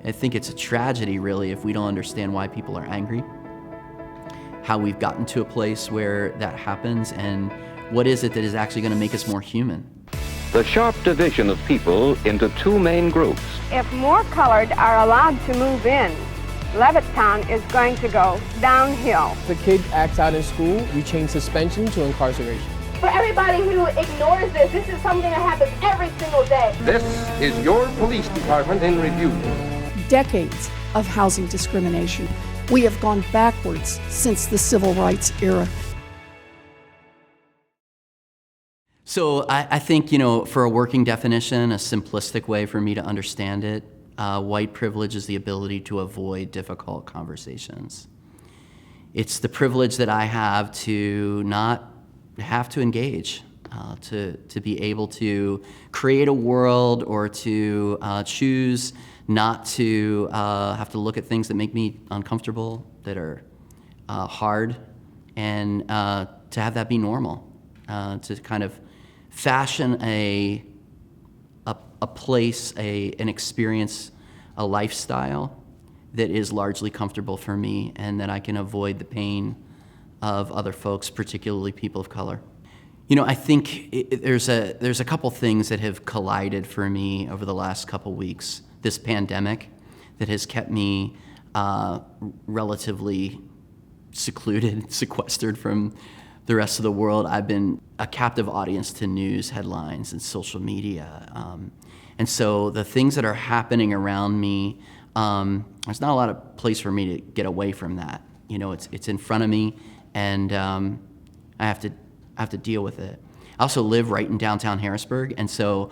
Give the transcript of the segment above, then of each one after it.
I think it's a tragedy, really, if we don't understand why people are angry, how we've gotten to a place where that happens, and what is it that is actually going to make us more human. The sharp division of people into two main groups. If more colored are allowed to move in, Levittown is going to go downhill. If a kid acts out in school, we change suspension to incarceration. For everybody who ignores this is something that happens every single day. This is your police department in review. Decades of housing discrimination. We have gone backwards since the civil rights era. So I think, for a working definition, a simplistic way for me to understand it, white privilege is the ability to avoid difficult conversations. It's the privilege that I have to not have to engage, to be able to create a world or to choose not to have to look at things that make me uncomfortable, that are hard, and to have that be normal, to kind of fashion a place, an experience, a lifestyle that is largely comfortable for me and that I can avoid the pain of other folks, particularly people of color. I think there's a couple things that have collided for me over the last couple weeks. This pandemic that has kept me relatively secluded, sequestered from the rest of the world. I've been a captive audience to news headlines and social media. And so the things that are happening around me, there's not a lot of place for me to get away from that. It's in front of me, and I have to deal with it. I also live right in downtown Harrisburg, and so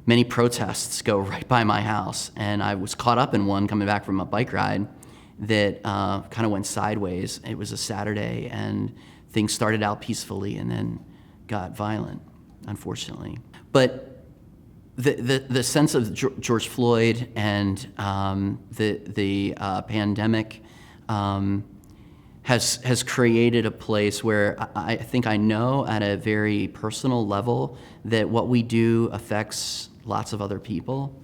many protests go right by my house. And I was caught up in one coming back from a bike ride that kind of went sideways. It was a Saturday, and things started out peacefully and then got violent, unfortunately. But the sense of George Floyd and the pandemic has created a place where I think I know at a very personal level that what we do affects lots of other people,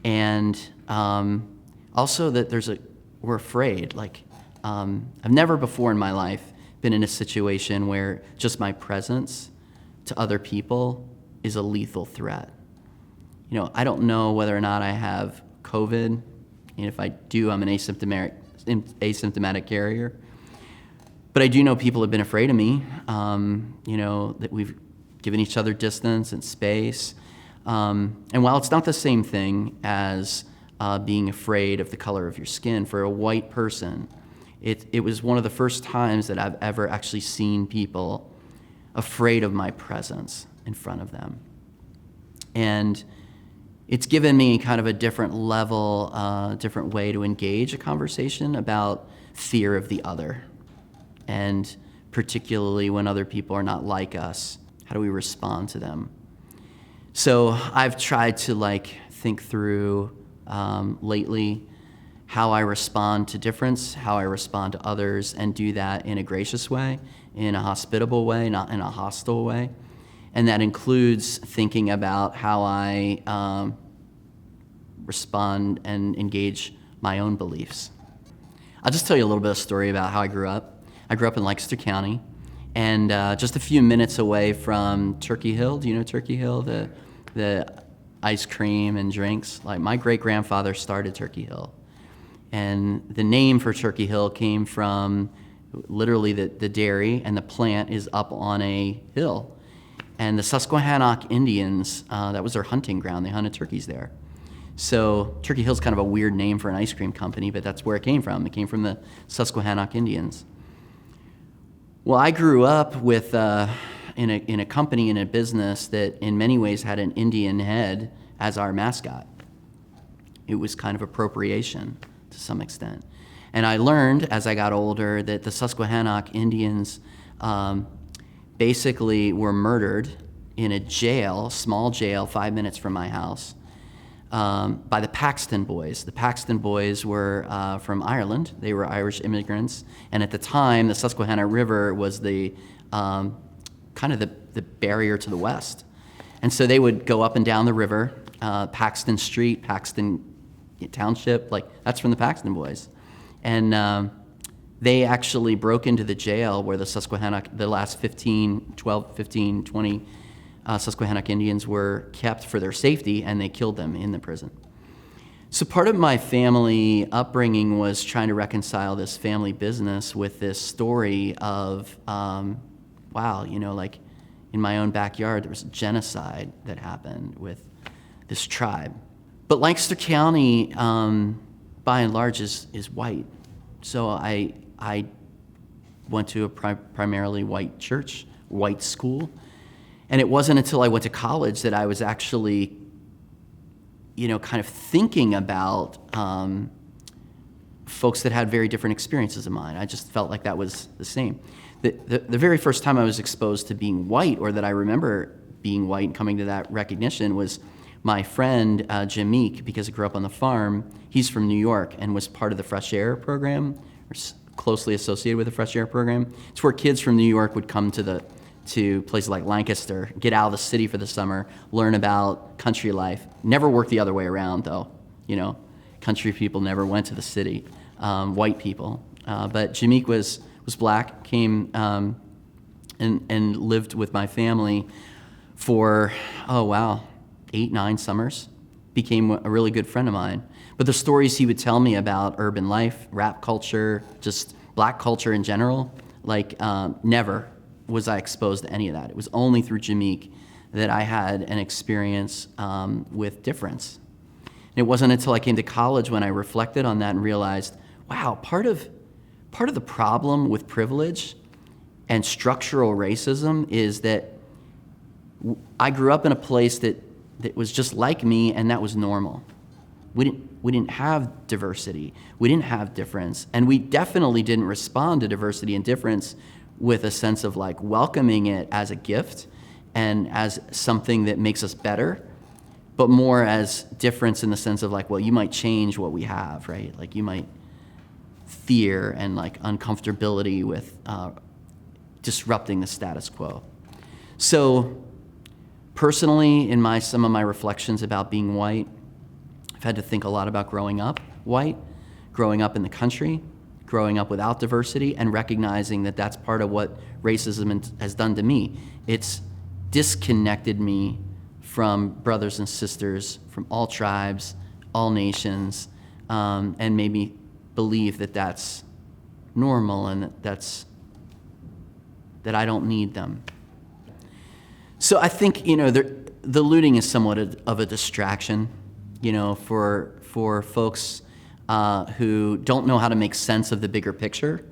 and also that we're afraid. I've never before in my life been in a situation where just my presence to other people is a lethal threat. I don't know whether or not I have COVID, and if I do, I'm an asymptomatic carrier. But I do know people have been afraid of me, that we've given each other distance and space. And while it's not the same thing as being afraid of the color of your skin, for a white person, it was one of the first times that I've ever actually seen people afraid of my presence in front of them. And it's given me kind of a different level, different way to engage a conversation about fear of the other. And particularly when other people are not like us, how do we respond to them? So I've tried to think through lately how I respond to difference, how I respond to others, and do that in a gracious way, in a hospitable way, not in a hostile way. And that includes thinking about how I respond and engage my own beliefs. I'll just tell you a little bit of a story about how I grew up. I grew up in Lancaster County, and just a few minutes away from Turkey Hill. Do you know Turkey Hill? The ice cream and drinks. My great-grandfather started Turkey Hill. And the name for Turkey Hill came from literally the dairy, and the plant is up on a hill. And the Susquehannock Indians, that was their hunting ground. They hunted turkeys there. So Turkey Hill's kind of a weird name for an ice cream company, but that's where it came from. It came from the Susquehannock Indians. Well, I grew up with in a company, in a business that in many ways had an Indian head as our mascot. It was kind of appropriation to some extent. And I learned as I got older that the Susquehannock Indians basically were murdered in a jail, small jail, 5 minutes from my house, by the Paxton Boys. The Paxton Boys were from Ireland. They were Irish immigrants. And at the time, the Susquehanna River was the kind of the barrier to the West. And so they would go up and down the river, Paxton Street, Paxton Township, like that's from the Paxton Boys. And they actually broke into the jail where the Susquehannock, the last 20 Susquehannock Indians were kept for their safety, and they killed them in the prison. So part of my family upbringing was trying to reconcile this family business with this story of, wow, like in my own backyard, there was a genocide that happened with this tribe. But Lancaster County, by and large, is white. So I went to a primarily white church, white school. And it wasn't until I went to college that I was actually, kind of thinking about folks that had very different experiences than mine. I just felt like that was the same. The very first time I was exposed to being white, or that I remember being white and coming to that recognition, was my friend Jim Meek, because I grew up on the farm. He's from New York and was part of the Fresh Air program, or closely associated with the Fresh Air program. It's where kids from New York would come to places like Lancaster, get out of the city for the summer, learn about country life. Never worked the other way around, though. Country people never went to the city, white people. But Jameek was black, came and lived with my family for, 8, 9 summers. Became a really good friend of mine. But the stories he would tell me about urban life, rap culture, just black culture in general, never was I exposed to any of that. It was only through Jameek that I had an experience with difference. And it wasn't until I came to college when I reflected on that and realized, wow, part of the problem with privilege and structural racism is that I grew up in a place that was just like me, and that was normal. We didn't have diversity. We didn't have difference. And we definitely didn't respond to diversity and difference with a sense of welcoming it as a gift and as something that makes us better, but more as difference in the sense of you might change what we have, right? You might fear and uncomfortability with disrupting the status quo. So personally, in some of my reflections about being white, I've had to think a lot about growing up white, growing up in the country, growing up without diversity, and recognizing that that's part of what racism has done to me. It's disconnected me from brothers and sisters from all tribes, all nations, and made me believe that that's normal and that I don't need them. So I think, the looting is somewhat of a distraction, for folks who don't know how to make sense of the bigger picture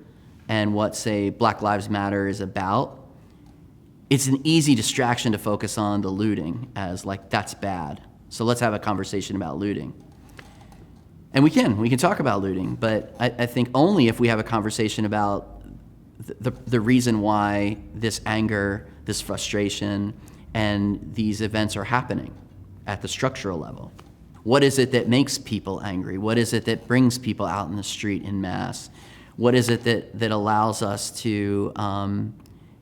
and what, say, Black Lives Matter is about. It's an easy distraction to focus on the looting as that's bad. So let's have a conversation about looting. And we can talk about looting, but I think only if we have a conversation about the reason why this anger, this frustration, and these events are happening at the structural level. What is it that makes people angry? What is it that brings people out in the street en masse? What is it that allows us to,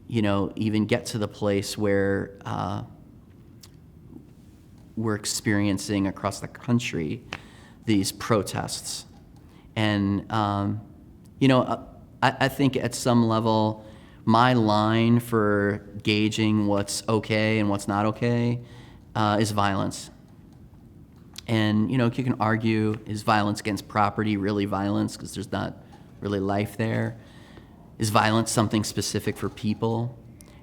even get to the place where we're experiencing across the country these protests? And, I think at some level, my line for gauging what's okay and what's not okay is violence. And, you can argue, is violence against property really violence because there's not really life there? Is violence something specific for people?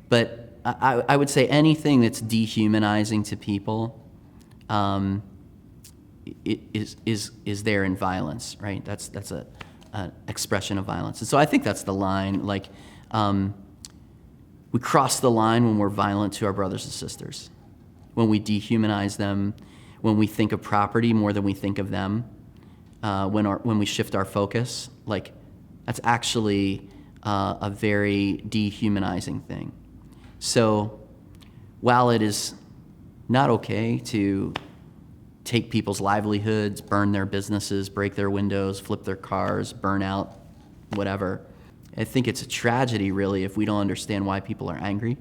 But I would say anything that's dehumanizing to people is there in violence, right? That's an expression of violence. And so I think that's the line. We cross the line when we're violent to our brothers and sisters, when we dehumanize them, when we think of property more than we think of them, when we shift our focus. That's actually a very dehumanizing thing. So while it is not okay to take people's livelihoods, burn their businesses, break their windows, flip their cars, burn out, whatever, I think it's a tragedy, really, if we don't understand why people are angry,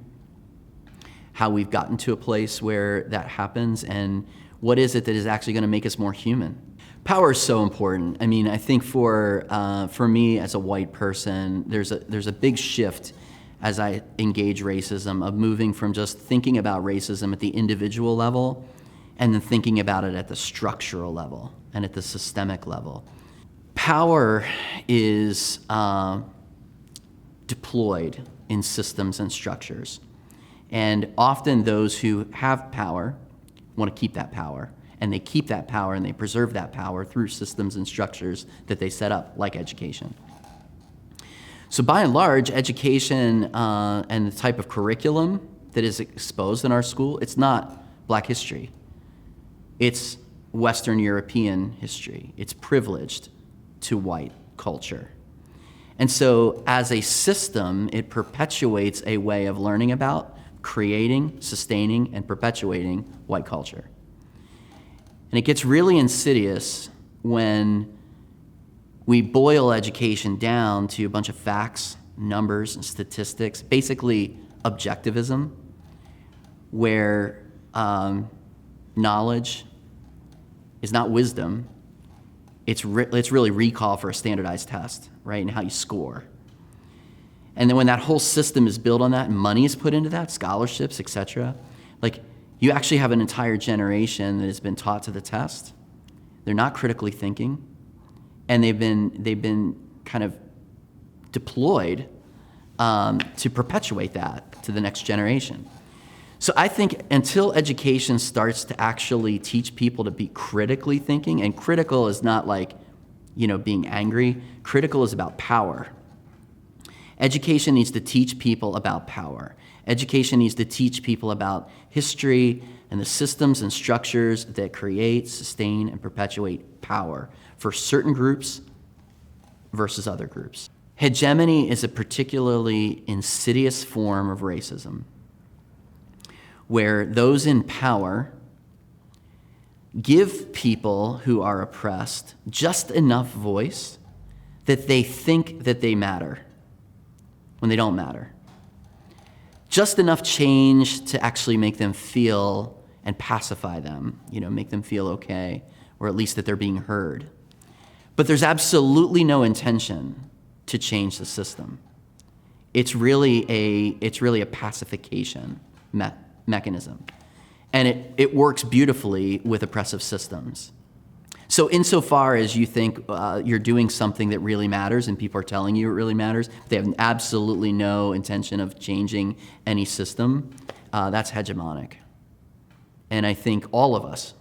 how we've gotten to a place where that happens, and what is it that is actually going to make us more human. Power is so important. I mean, I think for me as a white person, there's a big shift as I engage racism of moving from just thinking about racism at the individual level and then thinking about it at the structural level and at the systemic level. Power is deployed in systems and structures. And often those who have power want to keep that power. And they keep that power and they preserve that power through systems and structures that they set up, like education. So by and large, education and the type of curriculum that is exposed in our school, it's not Black history. It's Western European history. It's privileged to white culture. And so as a system, it perpetuates a way of learning about, creating, sustaining, and perpetuating white culture. And it gets really insidious when we boil education down to a bunch of facts, numbers, and statistics, basically objectivism, where knowledge is not wisdom. It's really recall for a standardized test, right, and how you score. And then when that whole system is built on that and money is put into that, scholarships, et cetera, like you actually have an entire generation that has been taught to the test. They're not critically thinking, and they've been kind of deployed to perpetuate that to the next generation. So I think until education starts to actually teach people to be critically thinking, and critical is not like, being angry. Critical is about power. Education needs to teach people about power. Education needs to teach people about history and the systems and structures that create, sustain, and perpetuate power for certain groups versus other groups. Hegemony is a particularly insidious form of racism, where those in power give people who are oppressed just enough voice that they think that they matter when they don't matter. Just enough change to actually make them feel and pacify them, make them feel okay, or at least that they're being heard. But there's absolutely no intention to change the system. It's really a pacification mechanism. And it works beautifully with oppressive systems. So insofar as you think you're doing something that really matters and people are telling you it really matters, they have absolutely no intention of changing any system, that's hegemonic. And I think all of us,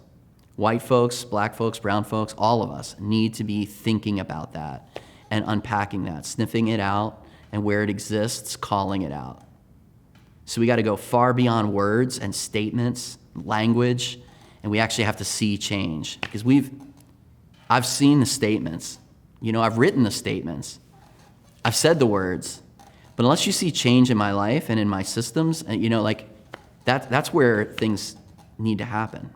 white folks, Black folks, brown folks, all of us need to be thinking about that and unpacking that, sniffing it out, and where it exists, calling it out. So we got to go far beyond words and statements, language, and we actually have to see change. Because I've seen the statements, I've written the statements, I've said the words, but unless you see change in my life and in my systems, that's where things need to happen.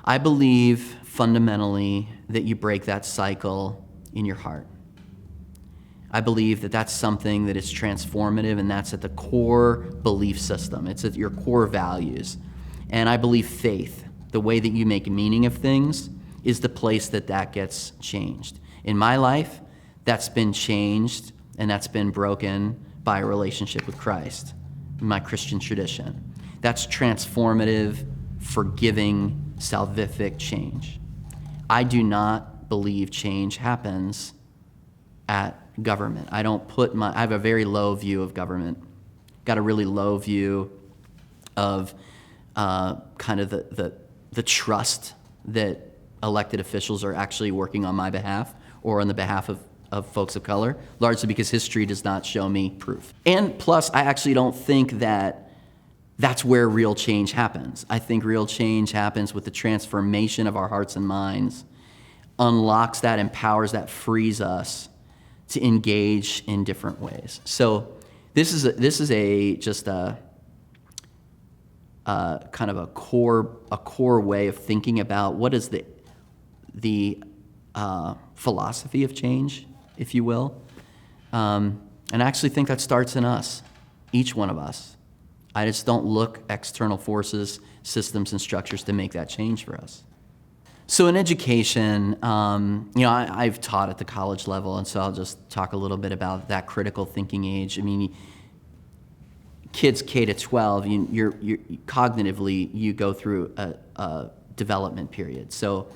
I believe fundamentally that you break that cycle in your heart. I believe that that's something that is transformative, and that's at the core belief system. It's at your core values. And I believe faith, the way that you make meaning of things, is the place that gets changed. In my life, that's been changed and that's been broken by a relationship with Christ, in my Christian tradition. That's transformative, forgiving, salvific change. I do not believe change happens at government. I have a very low view of government. Got a really low view of kind of the trust that elected officials are actually working on my behalf or on the behalf of folks of color, largely because history does not show me proof. And plus, I actually don't think that that's where real change happens. I think real change happens with the transformation of our hearts and minds, unlocks that, empowers that, frees us to engage in different ways. So this is just a kind of a core way of thinking about what is the philosophy of change, if you will. And I actually think that starts in us, each one of us. I just don't look external forces, systems, and structures to make that change for us. So in education, I've taught at the college level, and so I'll just talk a little bit about that critical thinking age. I mean, kids K to 12, you're cognitively, you go through a development period. So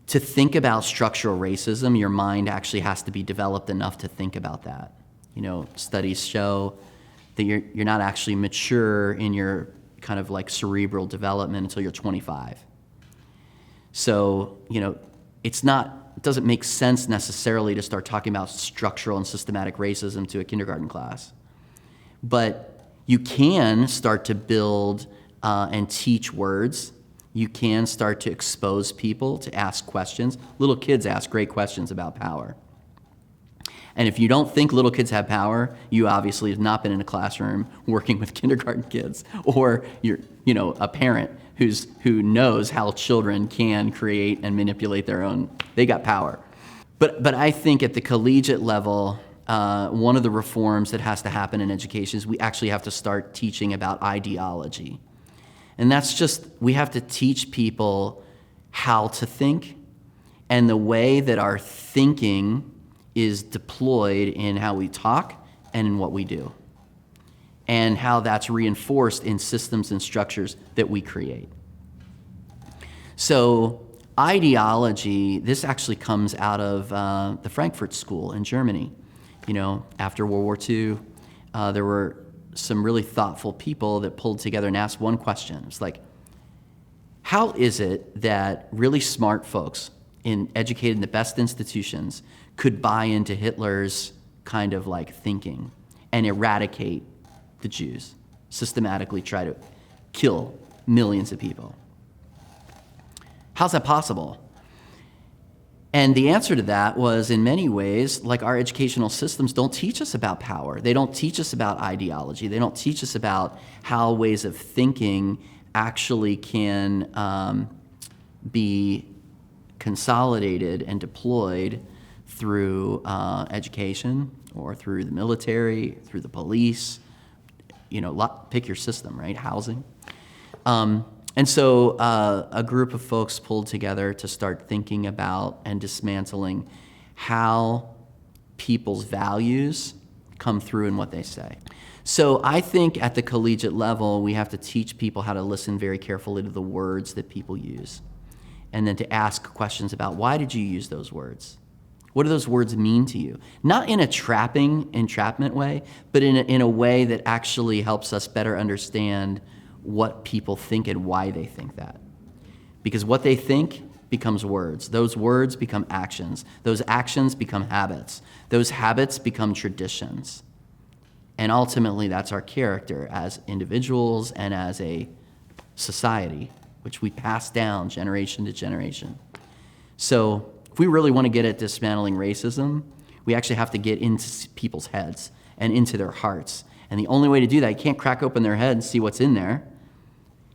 to think about structural racism, your mind actually has to be developed enough to think about that. Studies show that you're not actually mature in your kind of like cerebral development until you're 25. So, it doesn't make sense necessarily to start talking about structural and systematic racism to a kindergarten class. But you can start to build and teach words. You can start to expose people to ask questions. Little kids ask great questions about power. And if you don't think little kids have power, you obviously have not been in a classroom working with kindergarten kids, or you're, a parent who knows how children can create and manipulate their own. They got power. But I think at the collegiate level, one of the reforms that has to happen in education is we actually have to start teaching about ideology. And that's just, we have to teach people how to think, and the way that our thinking is deployed in how we talk and in what we do, and how that's reinforced in systems and structures that we create. So ideology, this actually comes out of the Frankfurt School in Germany. After World War II, there were some really thoughtful people that pulled together and asked one question. It's like, how is it that really smart folks educated in the best institutions could buy into Hitler's kind of like thinking and eradicate the Jews, systematically try to kill millions of people? How's that possible? And the answer to that was, in many ways, like, our educational systems don't teach us about power. They don't teach us about ideology. They don't teach us about how ways of thinking actually can be consolidated and deployed through education, or through the military, through the police, pick your system, right? Housing. And so a group of folks pulled together to start thinking about and dismantling how people's values come through in what they say. So I think at the collegiate level, we have to teach people how to listen very carefully to the words that people use, and then to ask questions about, why did you use those words? What do those words mean to you? Not in a entrapment way, but in a way that actually helps us better understand what people think and why they think that. Because what they think becomes words. Those words become actions. Those actions become habits. Those habits become traditions. And ultimately, that's our character as individuals and as a society, which we pass down generation to generation. So if we really want to get at dismantling racism, we actually have to get into people's heads and into their hearts. And the only way to do that, you can't crack open their head and see what's in there.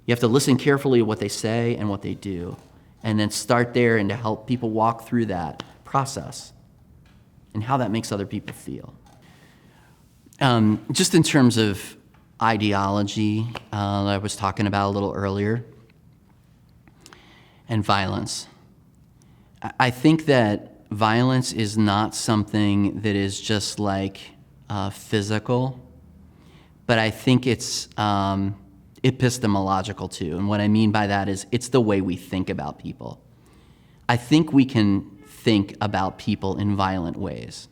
You have to listen carefully to what they say and what they do, and then start there and to help people walk through that process and how that makes other people feel. Just in terms of ideology that I was talking about a little earlier, and violence. I think that violence is not something that is just like physical, but I think it's epistemological too. And what I mean by that is it's the way we think about people. I think we can think about people in violent ways.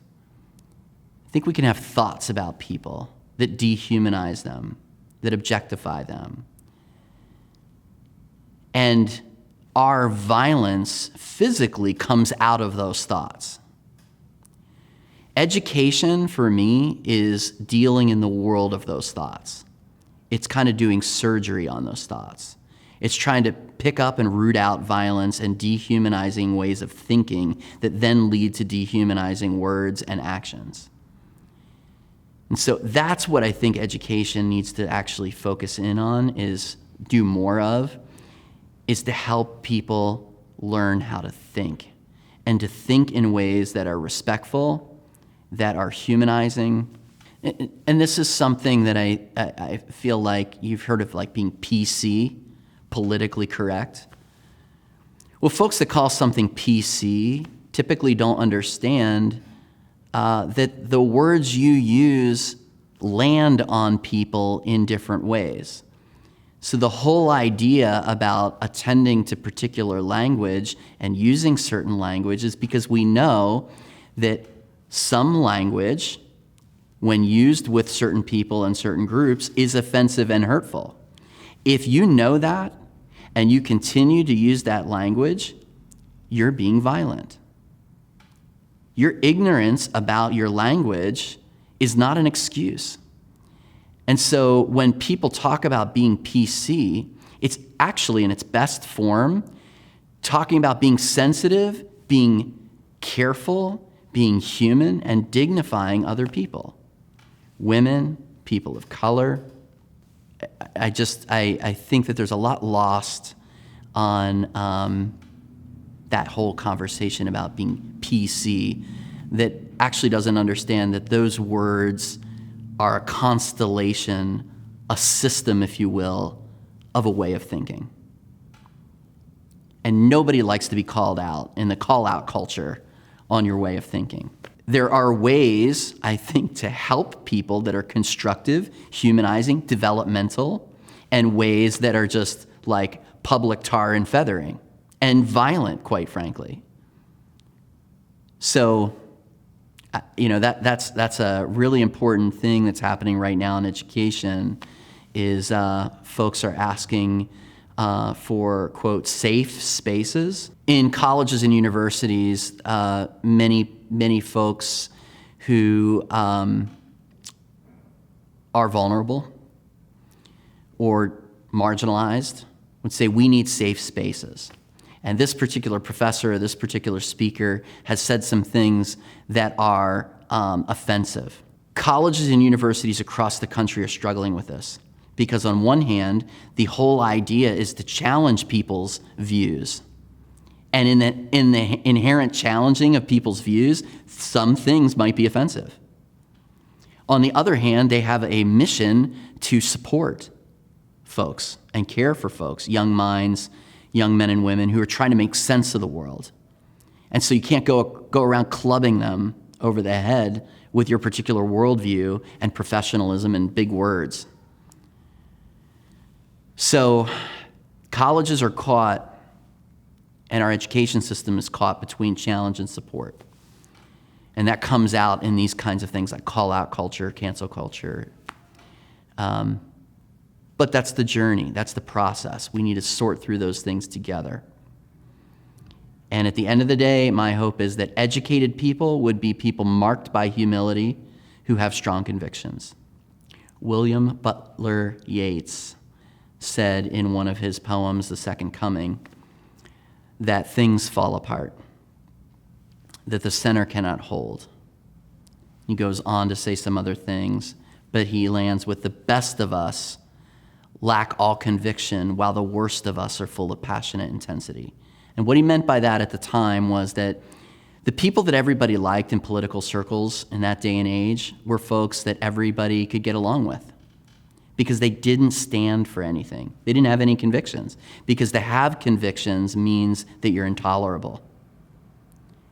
I think we can have thoughts about people that dehumanize them, that objectify them. And our violence physically comes out of those thoughts. Education, for me, is dealing in the world of those thoughts. It's kind of doing surgery on those thoughts. It's trying to pick up and root out violence and dehumanizing ways of thinking that then lead to dehumanizing words and actions. And so that's what I think education needs to actually focus in on, is do more of, is to help people learn how to think, and to think in ways that are respectful, that are humanizing. And this is something that I feel like you've heard of, like being PC, politically correct. Well, folks that call something PC typically don't understand that the words you use land on people in different ways. So the whole idea about attending to particular language and using certain language is because we know that some language, when used with certain people and certain groups, is offensive and hurtful. If you know that and you continue to use that language, you're being violent. Your ignorance about your language is not an excuse. And so when people talk about being PC, it's actually in its best form talking about being sensitive, being careful, being human, and dignifying other people. Women, people of color. I think that there's a lot lost on that whole conversation about being PC that actually doesn't understand that those words are a constellation, a system, if you will, of a way of thinking. And nobody likes to be called out in the call-out culture on your way of thinking. There are ways, I think, to help people that are constructive, humanizing, developmental, and ways that are just like public tar and feathering, and violent, quite frankly. So, that's a really important thing that's happening right now in education is folks are asking for, quote, safe spaces. In colleges and universities, many folks who are vulnerable or marginalized would say we need safe spaces. And this particular professor, this particular speaker has said some things that are offensive. Colleges and universities across the country are struggling with this because on one hand, the whole idea is to challenge people's views. And in the inherent challenging of people's views, some things might be offensive. On the other hand, they have a mission to support folks and care for folks, young minds, young men and women who are trying to make sense of the world. And so you can't go around clubbing them over the head with your particular worldview and professionalism and big words. So colleges are caught, and our education system is caught between challenge and support. And that comes out in these kinds of things like call-out culture, cancel culture. But that's the journey, that's the process. We need to sort through those things together. And at the end of the day, my hope is that educated people would be people marked by humility who have strong convictions. William Butler Yeats said in one of his poems, The Second Coming, that things fall apart, that the center cannot hold. He goes on to say some other things, but he lands with the best of us lack all conviction, while the worst of us are full of passionate intensity. And what he meant by that at the time was that the people that everybody liked in political circles in that day and age were folks that everybody could get along with because they didn't stand for anything. They didn't have any convictions, because to have convictions means that you're intolerable.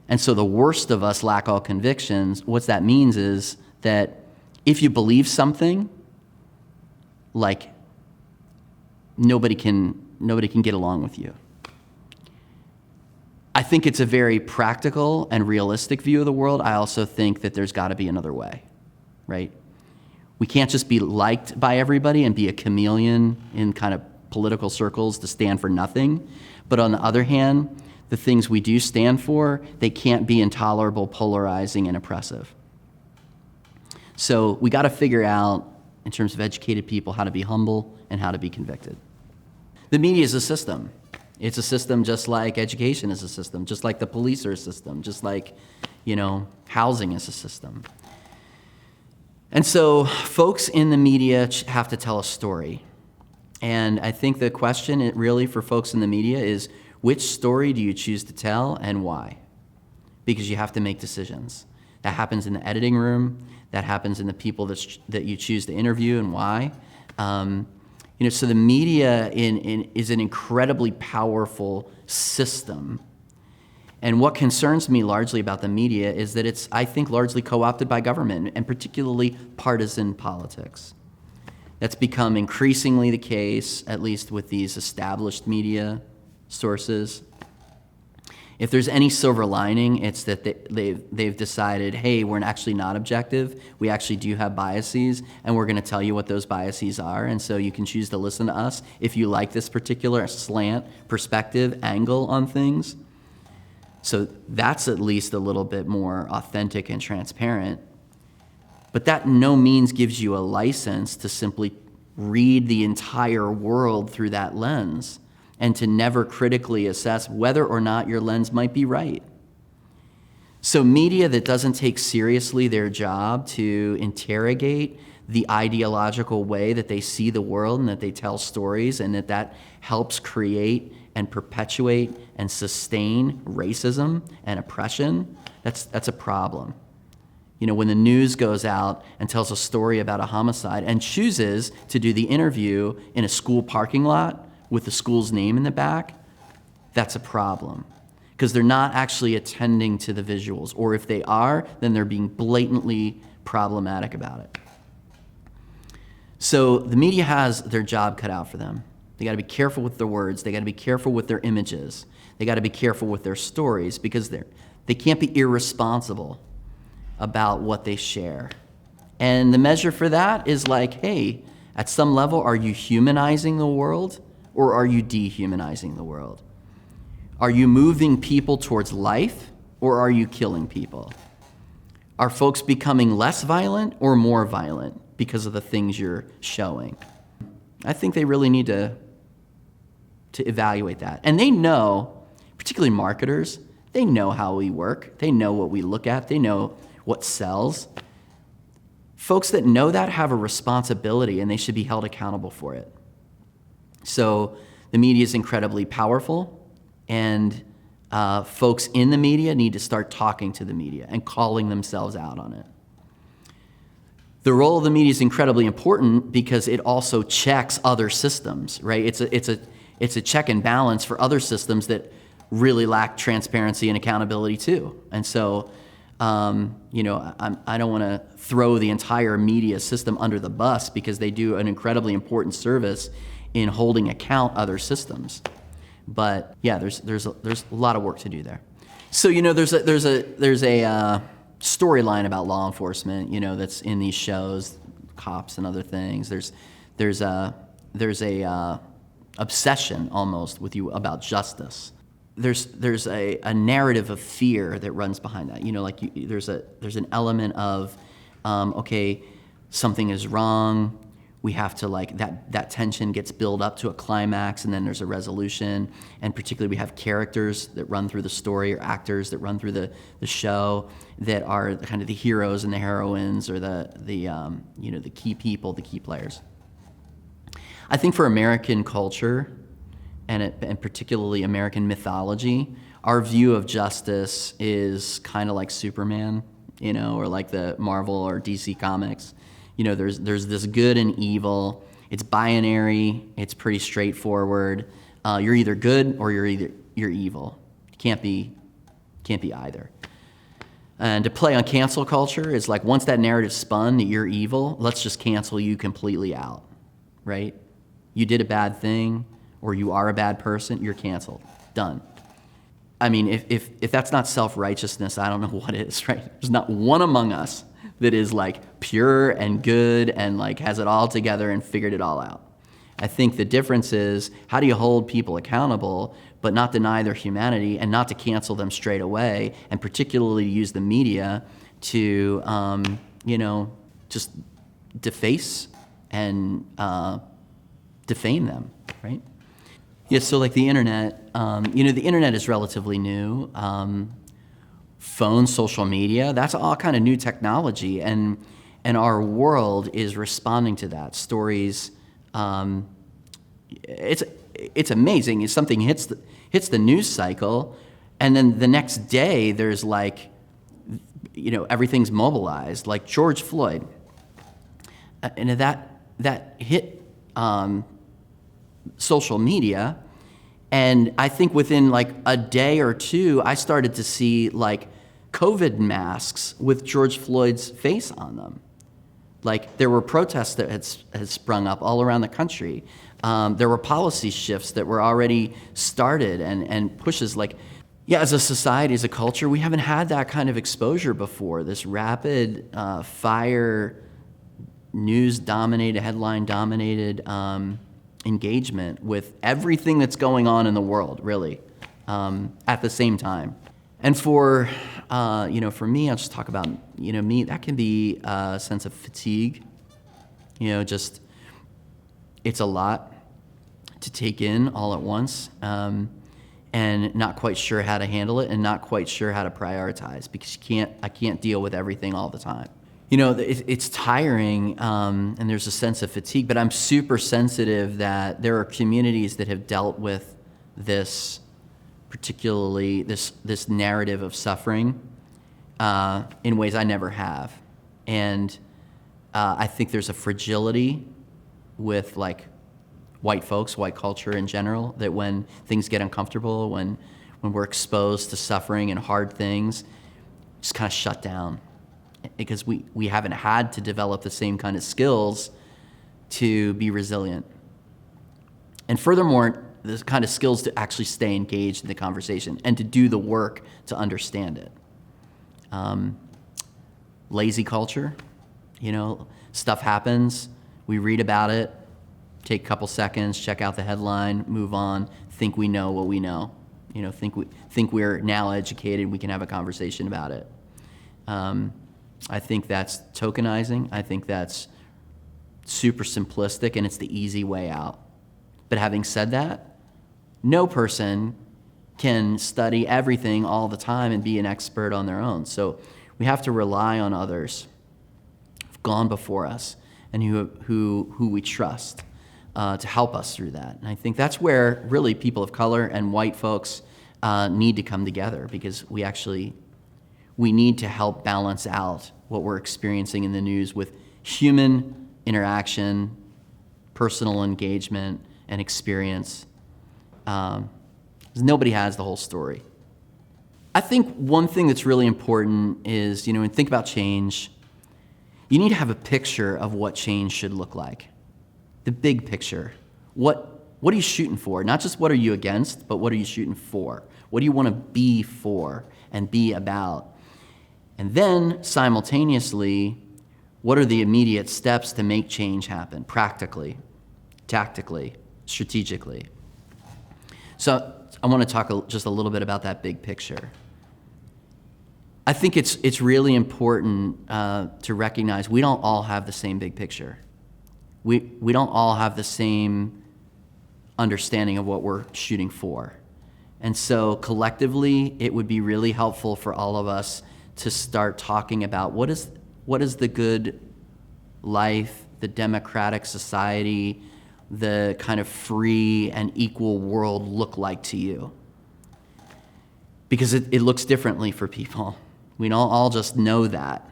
And so the worst of us lack all convictions. What that means is that if you believe something, like nobody can get along with you. I think it's a very practical and realistic view of the world. I also think that there's got to be another way, right? We can't just be liked by everybody and be a chameleon in kind of political circles to stand for nothing. But on the other hand, the things we do stand for, they can't be intolerable, polarizing, and oppressive. So we got to figure out, in terms of educated people, how to be humble and how to be convicted. The media is a system. It's a system just like education is a system, just like the police are a system, just like, housing is a system. And so folks in the media have to tell a story. And I think the question really for folks in the media is, which story do you choose to tell and why? Because you have to make decisions. That happens in the editing room. That happens in the people that you choose to interview and why. So the media is an incredibly powerful system. And what concerns me largely about the media is that it's, I think, largely co-opted by government, and particularly partisan politics. That's become increasingly the case, at least with these established media sources. If there's any silver lining, it's that they've decided, hey, we're actually not objective. We actually do have biases, and we're going to tell you what those biases are. And so you can choose to listen to us if you like this particular slant, perspective, angle on things. So that's at least a little bit more authentic and transparent. But that in no means gives you a license to simply read the entire world through that lens, and to never critically assess whether or not your lens might be right. So media that doesn't take seriously their job to interrogate the ideological way that they see the world and that they tell stories, and that helps create and perpetuate and sustain racism and oppression, that's a problem. When the news goes out and tells a story about a homicide and chooses to do the interview in a school parking lot with the school's name in the back, that's a problem. Because they're not actually attending to the visuals. Or if they are, then they're being blatantly problematic about it. So the media has their job cut out for them. They got to be careful with their words. They got to be careful with their images. They got to be careful with their stories, because they can't be irresponsible about what they share. And the measure for that is like, hey, at some level, are you humanizing the world? Or are you dehumanizing the world? Are you moving people towards life, or are you killing people? Are folks becoming less violent or more violent because of the things you're showing? I think they really need to evaluate that. And they know, particularly marketers, they know how we work. They know what we look at. They know what sells. Folks that know that have a responsibility, and they should be held accountable for it. So the media is incredibly powerful, and folks in the media need to start talking to the media and calling themselves out on it. The role of the media is incredibly important because it also checks other systems, right? It's a check and balance for other systems that really lack transparency and accountability too. And so, I don't want to throw the entire media system under the bus, because they do an incredibly important service in holding account other systems. But yeah, there's a lot of work to do there. So there's a storyline about law enforcement, that's in these shows, cops and other things. There's a obsession almost with you about justice. There's a narrative of fear that runs behind that. There's an element of okay, something is wrong. We have to that tension gets built up to a climax, and then there's a resolution. And particularly we have characters that run through the story, or actors that run through the show, that are kind of the heroes and the heroines, or the key people, the key players. I think for American culture, and particularly American mythology, our view of justice is kind of like Superman, or like the Marvel or DC comics. There's this good and evil. It's binary. It's pretty straightforward. You're either good or you're evil. You can't be either. And to play on cancel culture is like, once that narrative's spun that you're evil, let's just cancel you completely out, right? You did a bad thing, or you are a bad person, you're canceled. Done. I mean, if that's not self-righteousness, I don't know what is, right? There's not one among us that is like pure and good and like has it all together and figured it all out. I think the difference is, how do you hold people accountable but not deny their humanity, and not to cancel them straight away, and particularly use the media to just deface and defame them, right? Yeah, so like the internet, the internet is relatively new. Phones, social media, that's all kind of new technology, and our world is responding to that. Stories, it's amazing. If something hits the news cycle, and then the next day there's everything's mobilized, like George Floyd, and that hit social media. And I think within like a day or two, I started to see like COVID masks with George Floyd's face on them. Like there were protests that had sprung up all around the country. There were policy shifts that were already started and pushes like, yeah, as a society, as a culture, we haven't had that kind of exposure before. This rapid fire, news-dominated, headline-dominated engagement with everything that's going on in the world, really, at the same time. And for me, I'll just talk about, me, that can be a sense of fatigue, just, it's a lot to take in all at once, and not quite sure how to handle it and not quite sure how to prioritize because I can't deal with everything all the time. It's tiring, and there's a sense of fatigue, but I'm super sensitive that there are communities that have dealt with this, particularly this narrative of suffering, in ways I never have. And I think there's a fragility with like white folks, white culture in general, that when things get uncomfortable, when we're exposed to suffering and hard things, just kind of shut down. Because we haven't had to develop the same kind of skills to be resilient. And furthermore, the kind of skills to actually stay engaged in the conversation and to do the work to understand it. Lazy culture, stuff happens, we read about it, take a couple seconds, check out the headline, move on, think we know what we know. Think we're now educated, we can have a conversation about it. I think that's tokenizing. I think that's super simplistic, and it's the easy way out. But having said that, no person can study everything all the time and be an expert on their own. So we have to rely on others who've gone before us and who we trust to help us through that. And I think that's where really people of color and white folks need to come together, because we need to help balance out what we're experiencing in the news with human interaction, personal engagement, and experience. Nobody has the whole story. I think one thing that's really important is, when you think about change, you need to have a picture of what change should look like. The big picture. What are you shooting for? Not just what are you against, but what are you shooting for? What do you want to be for and be about? And then, simultaneously, what are the immediate steps to make change happen, practically, tactically, strategically? So I want to talk just a little bit about that big picture. I think it's really important to recognize we don't all have the same big picture. We don't all have the same understanding of what we're shooting for. And so collectively, it would be really helpful for all of us to start talking about what is the good life, the democratic society, the kind of free and equal world look like to you? Because it looks differently for people. We don't all just know that.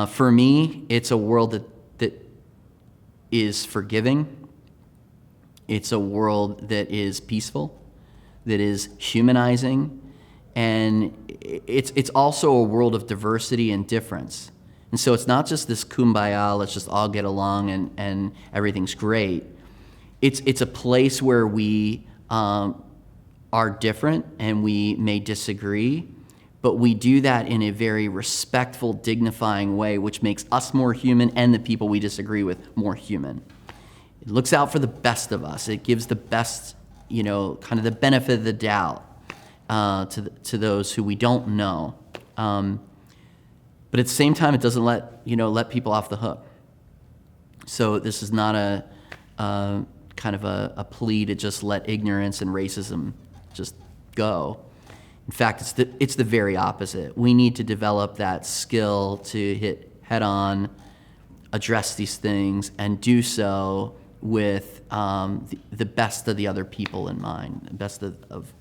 For me, it's a world that is forgiving. It's a world that is peaceful, that is humanizing, and it's also a world of diversity and difference. And so it's not just this kumbaya, let's just all get along and everything's great. It's a place where we are different and we may disagree, but we do that in a very respectful, dignifying way, which makes us more human and the people we disagree with more human. It looks out for the best of us. It gives the best, kind of the benefit of the doubt to those who we don't know. But at the same time, it doesn't let people off the hook. So this is not a kind of a plea to just let ignorance and racism just go. In fact, it's the very opposite. We need to develop that skill to hit head on, address these things, and do so with the best of the other people in mind, the best of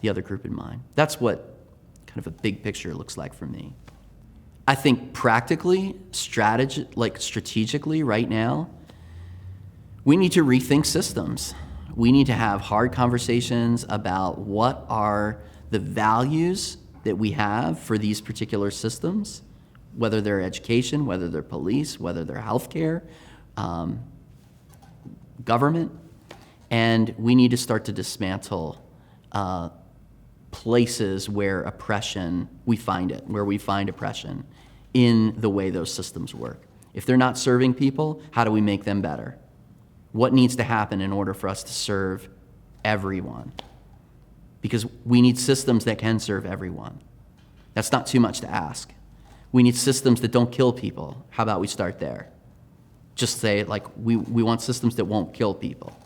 the other group in mind. That's what kind of a big picture looks like for me. I think practically, strategically right now, We need to rethink systems. We need to have hard conversations about what are the values that we have for these particular systems, whether they're education, whether they're police, whether they're healthcare, government, and we need to start to dismantle places where we find oppression in the way those systems work. If they're not serving people, how do we make them better? What needs to happen in order for us to serve everyone? Because we need systems that can serve everyone. That's not too much to ask. We need systems that don't kill people. How about we start there? Just say, like, we want systems that won't kill people.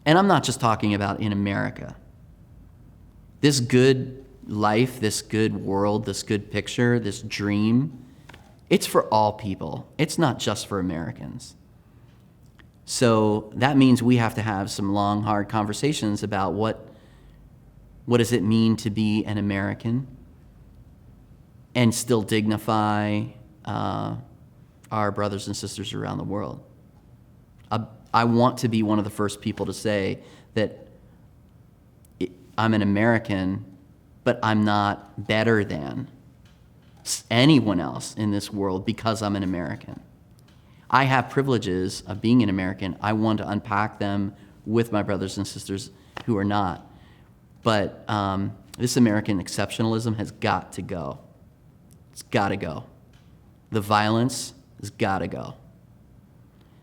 And I'm not just talking about in America. This good life, this good world, this good picture, this dream, it's for all people. It's not just for Americans. So that means we have to have some long, hard conversations about what does it mean to be an American and still dignify our brothers and sisters around the world. I want to be one of the first people to say that I'm an American, but I'm not better than anyone else in this world because I'm an American. I have privileges of being an American. I want to unpack them with my brothers and sisters who are not. But this American exceptionalism has got to go. It's got to go. The violence has got to go.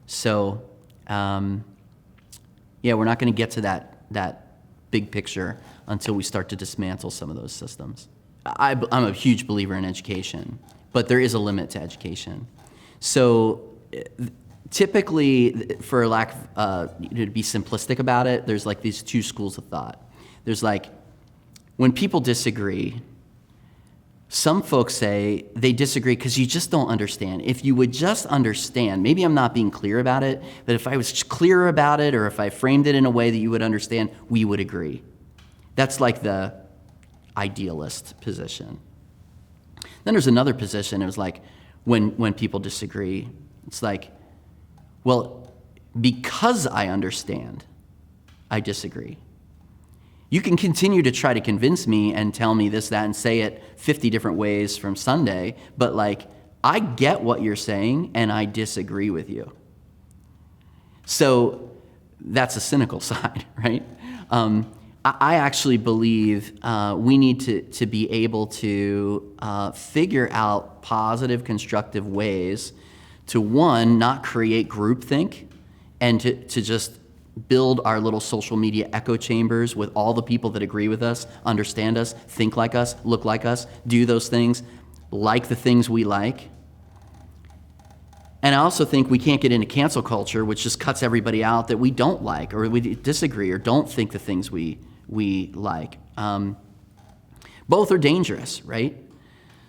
So, we're not going to get to that big picture until we start to dismantle some of those systems. I'm a huge believer in education, but there is a limit to education. So typically, for lack of, to be simplistic about it, there's like these two schools of thought. There's like, when people disagree, some folks say they disagree because you just don't understand. If you would just understand, maybe I'm not being clear about it, but if I was clearer about it, or if I framed it in a way that you would understand, we would agree. That's like the idealist position. Then there's another position. It was like, when people disagree, it's like, well, because I understand, I disagree. You can continue to try to convince me and tell me this, that, and say it 50 different ways from Sunday, but like, I get what you're saying and I disagree with you. So that's a cynical side, right? I actually believe we need to be able to figure out positive, constructive ways to, one, not create groupthink, and to just build our little social media echo chambers with all the people that agree with us, understand us, think like us, look like us, do those things, like the things we like. And I also think we can't get into cancel culture, which just cuts everybody out that we don't like, or we disagree, or don't think the things we like. Both are dangerous, right?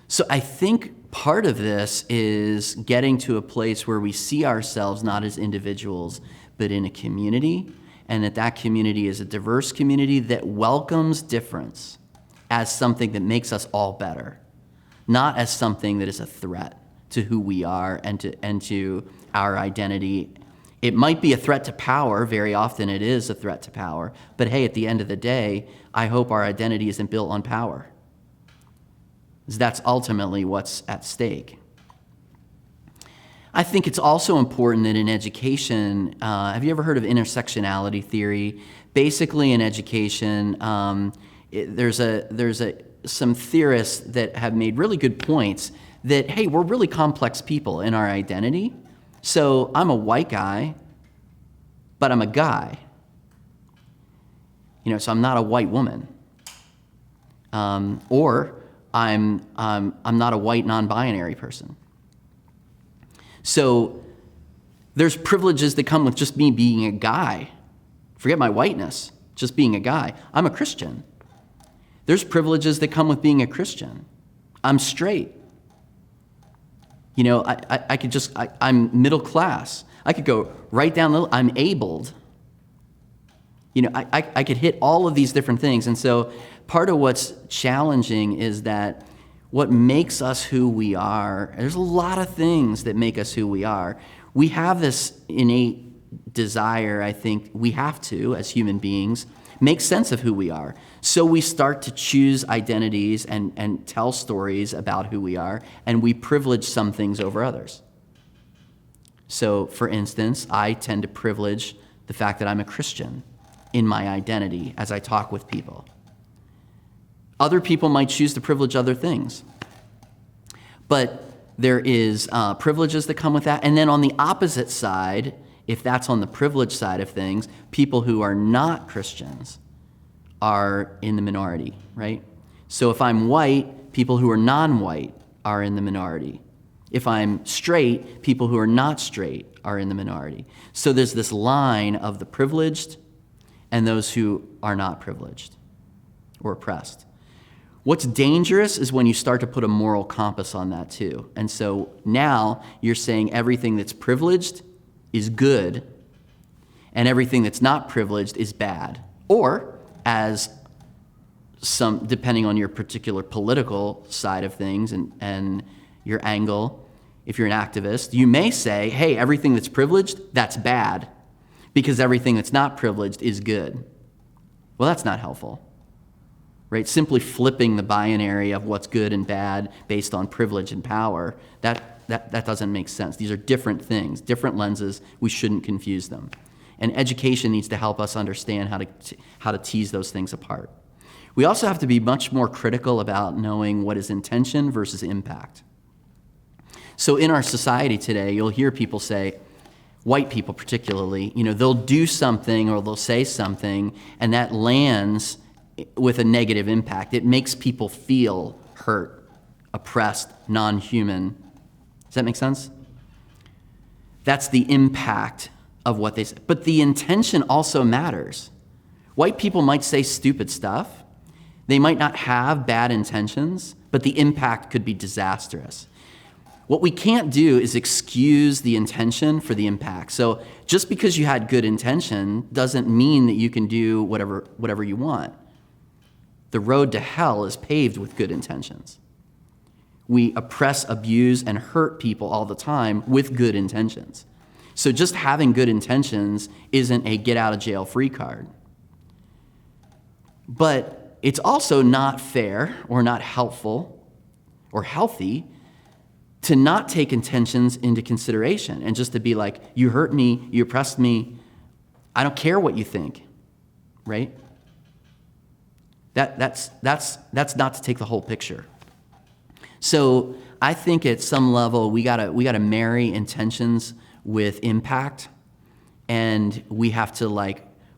So I think part of this is getting to a place where we see ourselves not as individuals, but in a community, and that community is a diverse community that welcomes difference as something that makes us all better, not as something that is a threat to who we are and to our identity. It might be a threat to power. Very often it is a threat to power. But hey, at the end of the day, I hope our identity isn't built on power. That's ultimately what's at stake. I think it's also important that in education, have you ever heard of intersectionality theory? Basically, in education, there's some theorists that have made really good points that, hey, we're really complex people in our identity. So I'm a white guy, but I'm a guy. So I'm not a white woman. Or I'm not a white non-binary person. So there's privileges that come with just me being a guy. Forget my whiteness, just being a guy. I'm a Christian. There's privileges that come with being a Christian. I'm straight. I'm middle class. I could go right down I'm abled. I could hit all of these different things. And so part of what's challenging is that what makes us who we are, there's a lot of things that make us who we are. We have this innate desire, I think we have to, as human beings, make sense of who we are. So we start to choose identities and tell stories about who we are, and we privilege some things over others. So, for instance, I tend to privilege the fact that I'm a Christian in my identity as I talk with people. Other people might choose to privilege other things. But there is privileges that come with that. And then on the opposite side, if that's on the privilege side of things, people who are not Christians are in the minority, right? So if I'm white, people who are non-white are in the minority. If I'm straight, people who are not straight are in the minority. So there's this line of the privileged and those who are not privileged or oppressed. What's dangerous is when you start to put a moral compass on that too. And so now you're saying everything that's privileged is good and everything that's not privileged is bad. Or, as some, depending on your particular political side of things and your angle, if you're an activist, you may say, hey, everything that's privileged, that's bad, because everything that's not privileged is good. Well, that's not helpful, right? Simply flipping the binary of what's good and bad based on privilege and power, that doesn't make sense. These are different things, different lenses. We shouldn't confuse them. And education needs to help us understand how to tease those things apart. We also have to be much more critical about knowing what is intention versus impact. So in our society today, you'll hear people say, white people particularly, they'll do something or they'll say something and that lands with a negative impact. It makes people feel hurt, oppressed, non-human. Does that make sense? That's the impact of what they say. But the intention also matters. White people might say stupid stuff. They might not have bad intentions, but the impact could be disastrous. What we can't do is excuse the intention for the impact. So just because you had good intention doesn't mean that you can do whatever you want. The road to hell is paved with good intentions. We oppress, abuse, and hurt people all the time with good intentions. So just having good intentions isn't a get-out-of-jail-free card. But it's also not fair or not helpful or healthy to not take intentions into consideration and just to be like, you hurt me, you oppressed me, I don't care what you think, right? That's not to take the whole picture. So I think at some level we gotta marry intentions with impact, and we have to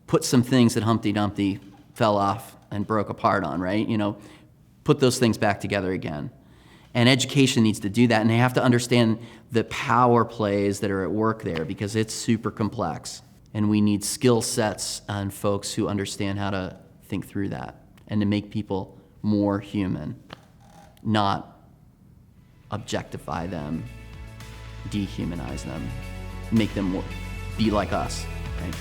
put some things that Humpty Dumpty fell off and broke apart on, right? Put those things back together again. And education needs to do that, and they have to understand the power plays that are at work there because it's super complex. And we need skill sets and folks who understand how to think through that and to make people more human, not objectify them, dehumanize them, make them be like us, right?